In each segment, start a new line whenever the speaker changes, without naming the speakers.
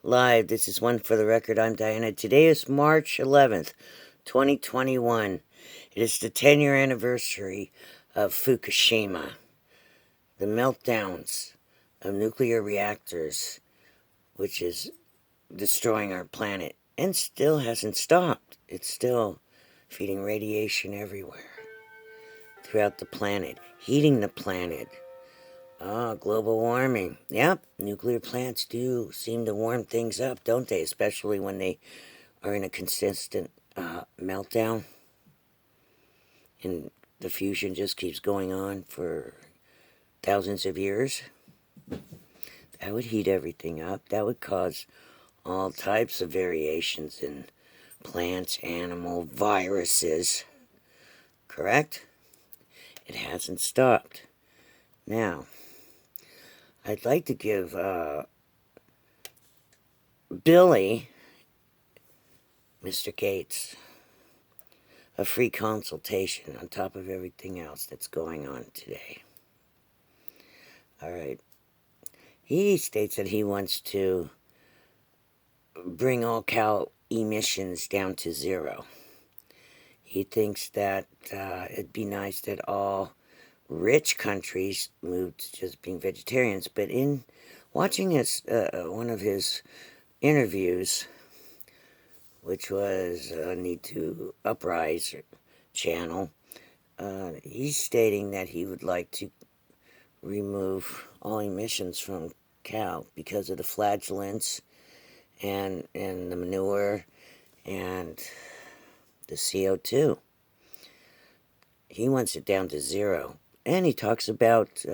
Live. This is One for the Record. I'm Diana. Today is March 11th, 2021. It is the 10-year anniversary of Fukushima, the meltdowns of nuclear reactors, which is destroying our planet and still hasn't stopped. It's still feeding radiation everywhere throughout the planet, heating the planet. Global warming. Yep, nuclear plants do seem to warm things up, don't they? Especially when they are in a consistent meltdown. And the fusion just keeps going on for thousands of years. That would heat everything up. That would cause all types of variations in plants, animal, viruses. Correct? It hasn't stopped. Now, I'd like to give Billy, Mr. Gates, a free consultation on top of everything else that's going on today. All right. He states that he wants to bring all cow emissions down to zero. He thinks that it'd be nice that all rich countries moved to just being vegetarians. But in watching one of his interviews, which was Need to Uprise channel, he's stating that he would like to remove all emissions from cow because of the flagellants and the manure and the CO2. He wants it down to zero. And he talks about,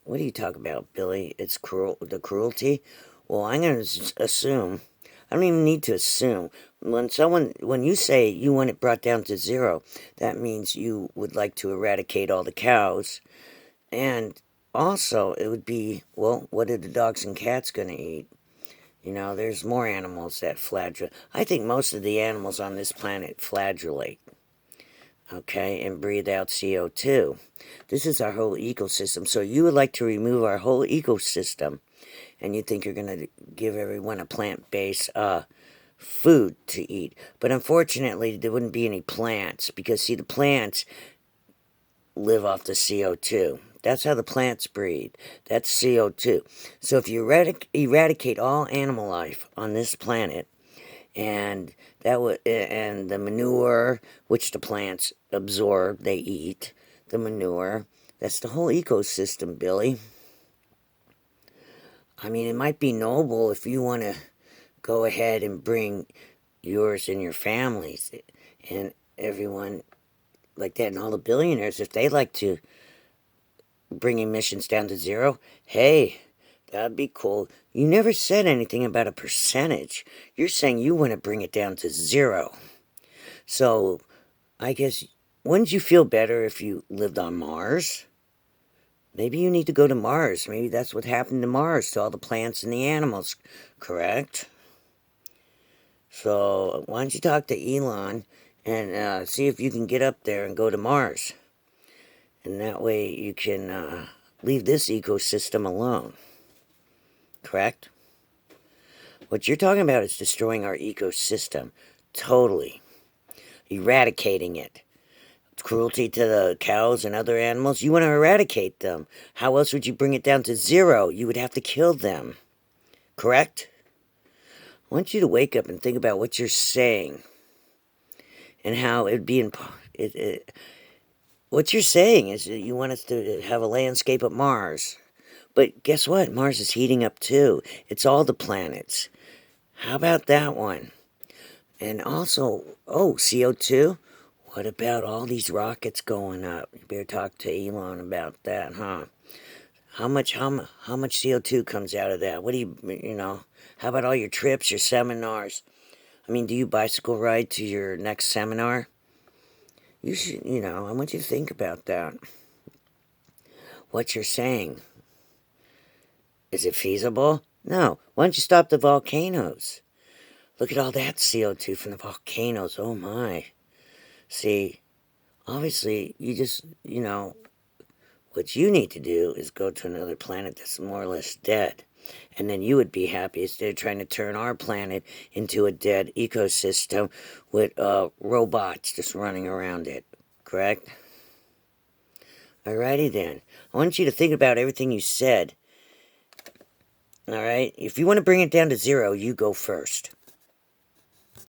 what do you talk about, Billy? It's the cruelty? Well, I'm going to assume, I don't even need to assume. When you say you want it brought down to zero, that means you would like to eradicate all the cows. And also, it would be, well, what are the dogs and cats going to eat? You know, there's more animals that flagellate. I think most of the animals on this planet flagellate, okay, and breathe out CO2. This is our whole ecosystem. So you would like to remove our whole ecosystem, and you think you're going to give everyone a plant-based food to eat. But unfortunately, there wouldn't be any plants, because, see, the plants live off the CO2. That's how the plants breathe. That's CO2. So if you eradicate all animal life on this planet, and the manure which the plants absorb, they eat the manure. That's the whole ecosystem, Billy. I mean, it might be noble if you want to go ahead and bring yours and your families and everyone like that, and all the billionaires, if they like to bring emissions down to zero, hey, that'd be cool. You never said anything about a percentage. You're saying you want to bring it down to zero. So, I guess, wouldn't you feel better if you lived on Mars? Maybe you need to go to Mars. Maybe that's what happened to Mars, to all the plants and the animals, correct? So, why don't you talk to Elon and see if you can get up there and go to Mars? And that way you can leave this ecosystem alone. Correct? What you're talking about is destroying our ecosystem. Totally. Eradicating it. Cruelty to the cows and other animals. You want to eradicate them. How else would you bring it down to zero? You would have to kill them. Correct? I want you to wake up and think about what you're saying. And how it would be what you're saying is that you want us to have a landscape of Mars. But guess what? Mars is heating up too. It's all the planets. How about that one? And also, CO2? What about all these rockets going up? You better talk to Elon about that, huh? How much CO2 comes out of that? What do you know? How about all your trips, your seminars? I mean, do you bicycle ride to your next seminar? You should, I want you to think about that. What you're saying. Is it feasible? No. Why don't you stop the volcanoes? Look at all that CO2 from the volcanoes. Oh my. See, obviously, you just, what you need to do is go to another planet that's more or less dead. And then you would be happy instead of trying to turn our planet into a dead ecosystem with robots just running around it. Correct? Alrighty then. I want you to think about everything you said. Alright? If you want to bring it down to 0, you go first.